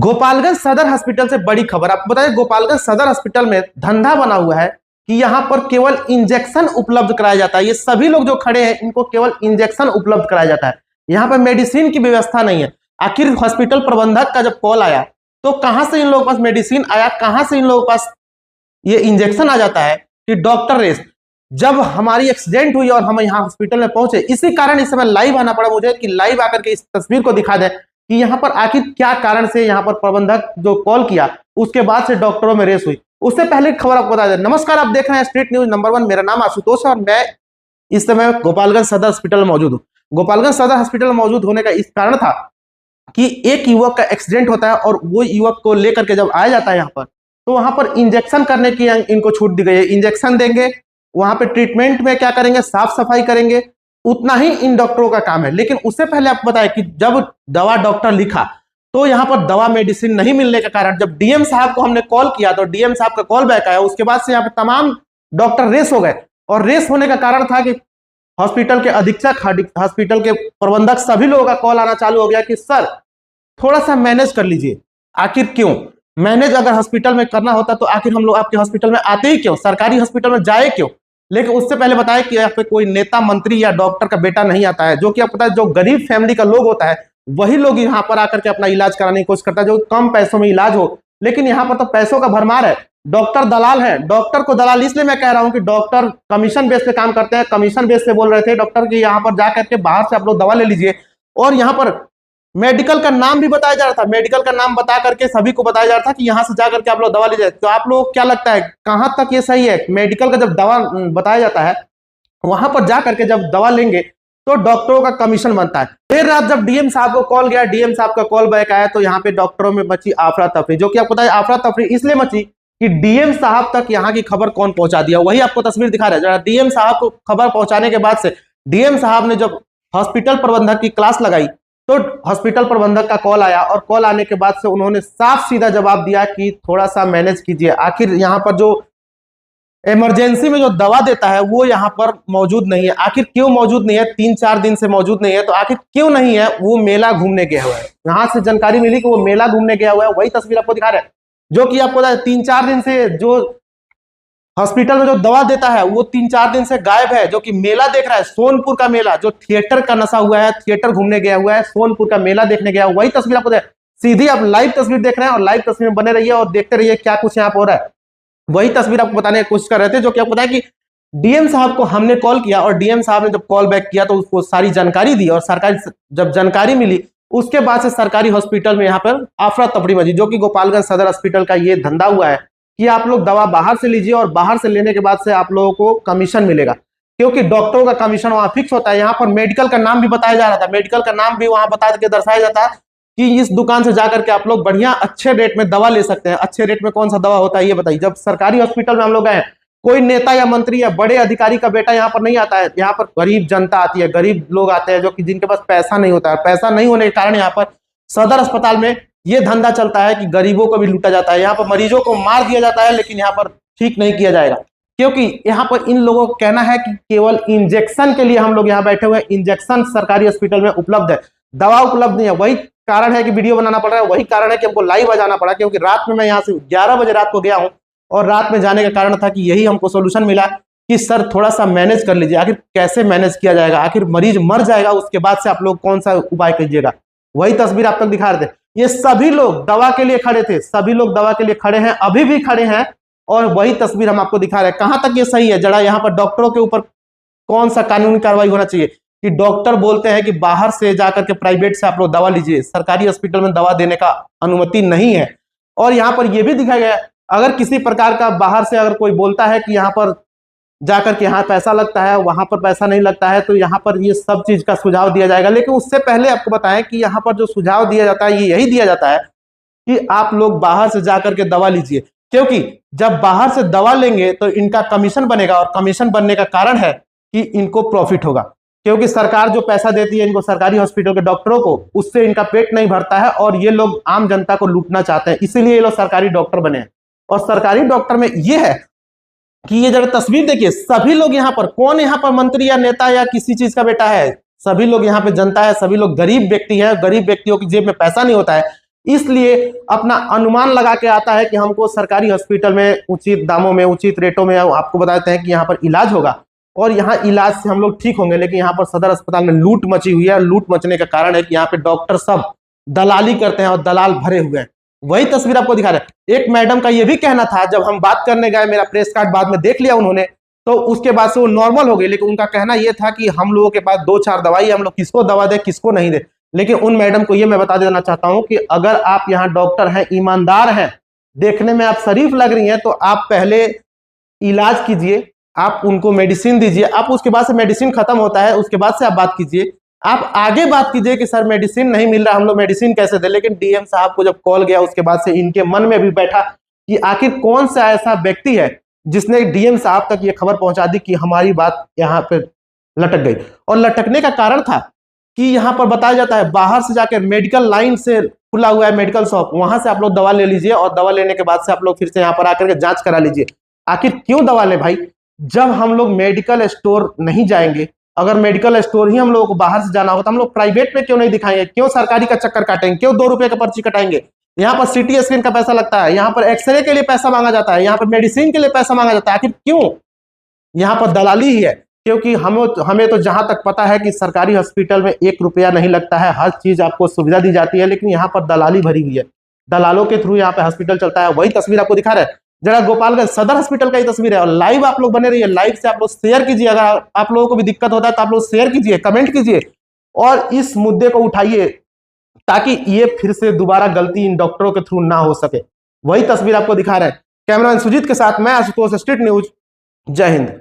गोपालगंज सदर हॉस्पिटल से बड़ी खबर आपको बताएं। गोपालगंज सदर हॉस्पिटल में धंधा बना हुआ है कि यहां पर केवल इंजेक्शन उपलब्ध कराया जाता है। ये सभी लोग जो खड़े हैं इनको केवल इंजेक्शन उपलब्ध कराया जाता है, यहां पर मेडिसिन की व्यवस्था नहीं है। आखिर हॉस्पिटल प्रबंधक का जब कॉल आया तो कहां से इन लोगों के पास मेडिसिन आया, कहां से इन लोगों के पास ये इंजेक्शन आ जाता है कि डॉक्टर रेस। जब हमारी एक्सीडेंट हुई और हम यहाँ हॉस्पिटल में पहुंचे, इसी कारण इस समय लाइव आना पड़ा मुझे कि लाइव आकर के इस तस्वीर को दिखा दें कि यहाँ पर आखिर क्या कारण से यहाँ पर प्रबंधक जो कॉल किया उसके बाद से डॉक्टरों में रेस हुई। उससे पहले खबर आपको बता दें। नमस्कार, आप देख रहे हैं स्ट्रीट न्यूज नंबर 1। मेरा नाम आशुतोष है और मैं इस समय गोपालगंज सदर हॉस्पिटल में मौजूद हूँ। गोपालगंज सदर हॉस्पिटल में मौजूद होने का इस कारण था कि एक युवक का एक्सीडेंट होता है और वो युवक को लेकर के जब आया जाता है यहाँ पर, तो वहां पर इंजेक्शन करने की इनको छूट दी गई है। इंजेक्शन देंगे, वहां पे ट्रीटमेंट में क्या करेंगे, साफ सफाई करेंगे, उतना ही इन डॉक्टरों का काम है। लेकिन उससे पहले आपको बताया कि जब दवा डॉक्टर लिखा तो यहाँ पर दवा मेडिसिन नहीं मिलने के कारण जब डीएम साहब को हमने कॉल किया तो डीएम साहब का कॉल बैक आया। उसके बाद से यहाँ पे तमाम डॉक्टर रेस हो गए और रेस होने का कारण था कि हॉस्पिटल के अधीक्षक, हॉस्पिटल के प्रबंधक, सभी लोगों का कॉल आना चालू हो गया कि सर थोड़ा सा मैनेज कर लीजिए। आखिर क्यों मैनेज अगर हॉस्पिटल में करना होता तो आखिर हम लोग आपके हॉस्पिटल में आते ही क्यों, सरकारी हॉस्पिटल में जाए क्यों। लेकिन उससे पहले बताया कि यहाँ पे कोई नेता, मंत्री या डॉक्टर का बेटा नहीं आता है, जो कि आपको पता है जो गरीब फैमिली का लोग होता है वही लोग यहाँ पर आकर के अपना इलाज कराने की कोशिश करता है, जो कम पैसों में इलाज हो। लेकिन यहाँ पर तो पैसों का भरमार है, डॉक्टर दलाल है। डॉक्टर को दलाल इसलिए मैं कह रहा हूँ कि डॉक्टर कमीशन बेस पे काम करते हैं। कमीशन बेस पे बोल रहे थे डॉक्टर की यहाँ पर जाकर के बाहर से आप लोग दवा ले लीजिए, और यहाँ पर मेडिकल का नाम भी बताया जा रहा था। मेडिकल का नाम बता करके सभी को बताया जा रहा था कि यहाँ से जाकर के आप लोग दवा लीजिए। तो आप लोग क्या लगता है कहां तक ये सही है? मेडिकल का जब दवा बताया जाता है वहां पर जाकर के जब दवा लेंगे तो डॉक्टरों का कमीशन बनता है। देर रात जब डीएम साहब को कॉल गया, डीएम साहब का कॉल बैक आया तो यहाँ पे डॉक्टरों में मची अफरा तफरी, जो कि आपको पता है अफरा तफरी इसलिए मची कि डीएम साहब तक यहाँ की खबर कौन पहुंचा दिया। वही आपको तस्वीर दिखा रहा है। डीएम साहब को खबर पहुंचाने के बाद से डीएम साहब ने जब हॉस्पिटल प्रबंधक की क्लास लगाई तो हॉस्पिटल प्रबंधक का कॉल आया और कॉल आने के बाद से उन्होंने साफ सीधा जवाब दिया कि थोड़ा सा मैनेज कीजिए। आखिर यहाँ पर जो इमरजेंसी में जो दवा देता है वो यहाँ पर मौजूद नहीं है। आखिर क्यों मौजूद नहीं है? 3-4 दिन से मौजूद नहीं है। तो आखिर क्यों नहीं है? वो मेला घूमने गया हुआ है। यहाँ से जानकारी मिली कि वो मेला घूमने गया हुआ है। वही तस्वीर आपको दिखा रहे हैं, जो कि आपको 3-4 दिन से जो हॉस्पिटल में जो दवा देता है वो 3-4 दिन से गायब है, जो कि मेला देख रहा है। सोनपुर का मेला, जो थिएटर का नशा हुआ है, थिएटर घूमने गया हुआ है, सोनपुर का मेला देखने गया। वही तस्वीर आपको सीधी आप लाइव तस्वीर देख रहे हैं और लाइव तस्वीर में बने रहिए और देखते रहिए क्या कुछ यहाँ पर हो रहा है। वही तस्वीर आपको बताने की कोशिश कर रहे थे, जो कि आपको बताया कि डीएम साहब को हमने कॉल किया और डीएम साहब ने जब कॉल बैक किया तो उसको सारी जानकारी दी और सरकारी जब जानकारी मिली उसके बाद से सरकारी हॉस्पिटल में यहाँ पर अफरा तफरी मची, जो कि गोपालगंज सदर हॉस्पिटल का ये धंधा हुआ है कि आप लोग दवा बाहर से लीजिए और बाहर से लेने के बाद से आप लोगों को कमीशन मिलेगा, क्योंकि डॉक्टरों का कमीशन वहां फिक्स होता है। यहाँ पर मेडिकल का नाम भी बताया जा रहा था, मेडिकल का नाम भी वहां बता के दर्शाया जाता है कि इस दुकान से जाकर के आप लोग बढ़िया अच्छे रेट में दवा ले सकते हैं। अच्छे रेट में कौन सा दवा होता है ये बताइए। जब सरकारी हॉस्पिटल में हम लोग गए, कोई नेता या मंत्री या बड़े अधिकारी का बेटा यहाँ पर नहीं आता है। यहाँ पर गरीब जनता आती है, गरीब लोग आते हैं जो कि जिनके पास पैसा नहीं होता है। पैसा नहीं होने के कारण यहाँ पर सदर अस्पताल में ये धंधा चलता है कि गरीबों को भी लूटा जाता है। यहाँ पर मरीजों को मार दिया जाता है, लेकिन यहाँ पर ठीक नहीं किया जाएगा, क्योंकि यहाँ पर इन लोगों का कहना है कि केवल इंजेक्शन के लिए हम लोग यहाँ बैठे हुए हैं। इंजेक्शन सरकारी हॉस्पिटल में उपलब्ध है, दवा उपलब्ध नहीं है। वही कारण है कि वीडियो बनाना पड़ रहा है, वही कारण है कि हमको लाइव आ जाना पड़ा, क्योंकि रात में मैं यहाँ से 11 बजे रात को गया हूँ और रात में जाने का कारण था कि यही हमको सोल्यूशन मिला कि सर थोड़ा सा मैनेज कर लीजिए। आखिर कैसे मैनेज किया जाएगा? आखिर मरीज मर जाएगा, उसके बाद से आप लोग कौन सा उपाय कीजिएगा। वही तस्वीर आप तक दिखा रहे थे। ये सभी लोग दवा के लिए खड़े थे, सभी लोग दवा के लिए खड़े हैं, अभी भी खड़े हैं, और वही तस्वीर हम आपको दिखा रहे हैं। कहां तक ये सही है? जरा यहाँ पर डॉक्टरों के ऊपर कौन सा कानूनी कार्रवाई होना चाहिए कि डॉक्टर बोलते हैं कि बाहर से जाकर के प्राइवेट से आप लोग दवा लीजिए, सरकारी हॉस्पिटल में दवा देने का अनुमति नहीं है। और यहाँ पर यह भी दिखाया गया अगर किसी प्रकार का बाहर से अगर कोई बोलता है कि यहाँ पर जाकर के यहाँ पैसा लगता है, वहां पर पैसा नहीं लगता है, तो यहाँ पर ये सब चीज का सुझाव दिया जाएगा। लेकिन उससे पहले आपको बताएं कि यहाँ पर जो सुझाव दिया जाता है ये यही दिया जाता है कि आप लोग बाहर से जाकर के दवा लीजिए, क्योंकि जब बाहर से दवा लेंगे तो इनका कमीशन बनेगा और कमीशन बनने का कारण है कि इनको प्रॉफिट होगा, क्योंकि सरकार जो पैसा देती है इनको सरकारी हॉस्पिटल के डॉक्टरों को, उससे इनका पेट नहीं भरता है और ये लोग आम जनता को लूटना चाहते हैं। इसीलिए ये लोग सरकारी डॉक्टर बने हैं। और सरकारी डॉक्टर में ये है कि ये जरा तस्वीर देखिए, सभी लोग यहाँ पर, कौन यहाँ पर मंत्री या नेता या किसी चीज का बेटा है? सभी लोग यहाँ पे जनता है, सभी लोग गरीब व्यक्ति है। गरीब व्यक्तियों की जेब में पैसा नहीं होता है, इसलिए अपना अनुमान लगा के आता है कि हमको सरकारी हॉस्पिटल में उचित दामों में, उचित रेटों में आपको बताते हैं कि यहाँ पर इलाज होगा और यहाँ इलाज से हम लोग ठीक होंगे। लेकिन यहाँ पर सदर अस्पताल में लूट मची हुई है। लूट मचने का कारण है कि यहाँ पे डॉक्टर सब दलाली करते हैं और दलाल भरे हुए हैं। वही तस्वीर आपको दिखा रहे हैं। एक मैडम का ये भी कहना था, जब हम बात करने गए, मेरा प्रेस कार्ड बाद में देख लिया उन्होंने, तो उसके बाद से वो नॉर्मल हो गई। लेकिन उनका कहना यह था कि हम लोगों के पास 2-4 दवाई, हम लोग किसको दवा दे किसको नहीं दे। लेकिन उन मैडम को ये मैं बता देना चाहता हूं कि अगर आप यहाँ डॉक्टर हैं, ईमानदार हैं, देखने में आप शरीफ लग रही हैं, तो आप पहले इलाज कीजिए, आप उनको मेडिसिन दीजिए। आप उसके बाद से मेडिसिन खत्म होता है, उसके बाद से आप बात कीजिए। आप आगे बात कीजिए कि सर मेडिसिन नहीं मिल रहा, हम लोग मेडिसिन कैसे दे। लेकिन डीएम साहब को जब कॉल गया, उसके बाद से इनके मन में भी बैठा कि आखिर कौन सा ऐसा व्यक्ति है जिसने डीएम साहब तक ये खबर पहुंचा दी कि हमारी बात यहाँ पे लटक गई। और लटकने का कारण था कि यहाँ पर बताया जाता है बाहर से जाकर मेडिकल लाइन से खुला हुआ है मेडिकल शॉप, वहां से आप लोग दवा ले लीजिए और दवा लेने के बाद से आप लोग फिर से यहाँ पर आकर के जांच करा लीजिए। आखिर क्यों दवा ले भाई? जब हम लोग मेडिकल स्टोर नहीं जाएंगे, अगर मेडिकल स्टोर ही हम लोगों को बाहर से जाना होगा, तो हम लोग प्राइवेट में क्यों नहीं दिखाएंगे? क्यों सरकारी का चक्कर काटेंगे? क्यों 2 रुपए का पर्ची कटाएंगे? यहाँ पर सीटी स्कैन का पैसा लगता है, यहाँ पर एक्सरे के लिए पैसा मांगा जाता है, यहाँ पर मेडिसिन के लिए पैसा मांगा जाता है। आखिर क्यों? यहाँ पर दलाली ही है। क्योंकि हमें तो जहां तक पता है कि सरकारी हॉस्पिटल में 1 रुपया नहीं लगता है, हर चीज आपको सुविधा दी जाती है। लेकिन यहाँ पर दलाली भरी हुई है, दलालों के थ्रू यहाँ पे हॉस्पिटल चलता है। वही तस्वीर आपको दिखा रहे हैं, जरा गोपालगंज सदर हॉस्पिटल का ही तस्वीर है। और लाइव आप लोग बने रहिए, लाइव से आप लोग शेयर कीजिए। अगर आप लोगों को भी दिक्कत होता है तो आप लोग शेयर कीजिए, कमेंट कीजिए और इस मुद्दे को उठाइए, ताकि ये फिर से दोबारा गलती इन डॉक्टरों के थ्रू ना हो सके। वही तस्वीर आपको दिखा रहे हैं। कैमरामैन सुजीत के साथ मैं आशुतोष, स्ट्रीट न्यूज। जय हिंद।